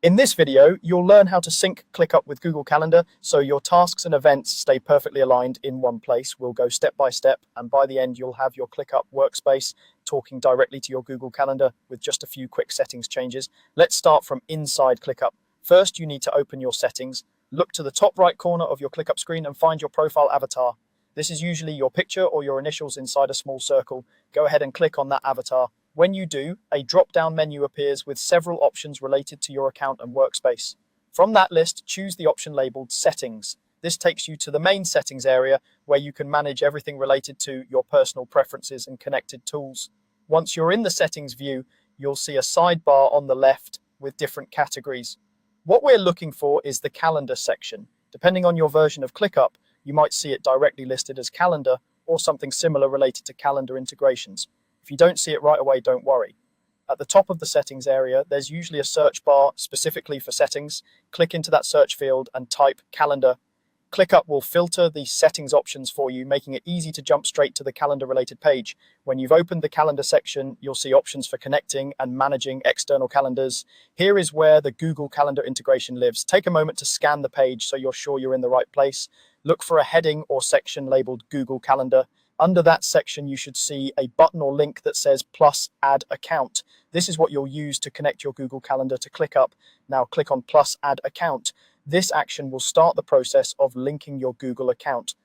In this video, you'll learn how to sync ClickUp with Google Calendar so your tasks and events stay perfectly aligned in one place. We'll go step by step, and by the end, you'll have your ClickUp workspace talking directly to your Google Calendar with just a few quick settings changes. Let's start from inside ClickUp. First, you need to open your settings. Look to the top right corner of your ClickUp screen and find your profile avatar. This is usually your picture or your initials inside a small circle. Go ahead and click on that avatar. When you do, a drop-down menu appears with several options related to your account and workspace. From that list, choose the option labeled Settings. This takes you to the main settings area where you can manage everything related to your personal preferences and connected tools. Once you're in the settings view, you'll see a sidebar on the left with different categories. What we're looking for is the Calendar section. Depending on your version of ClickUp, you might see it directly listed as Calendar or something similar related to calendar integrations. If you don't see it right away, don't worry. At the top of the settings area, there's usually a search bar specifically for settings. Click into that search field and type Calendar. ClickUp will filter the settings options for you, making it easy to jump straight to the calendar-related page. When you've opened the calendar section, you'll see options for connecting and managing external calendars. Here is where the Google Calendar integration lives. Take a moment to scan the page so you're sure you're in the right place. Look for a heading or section labeled Google Calendar. Under that section, you should see a button or link that says plus add account. This is what you'll use to connect your Google Calendar to ClickUp. Now click on plus add account. This action will start the process of linking your Google account.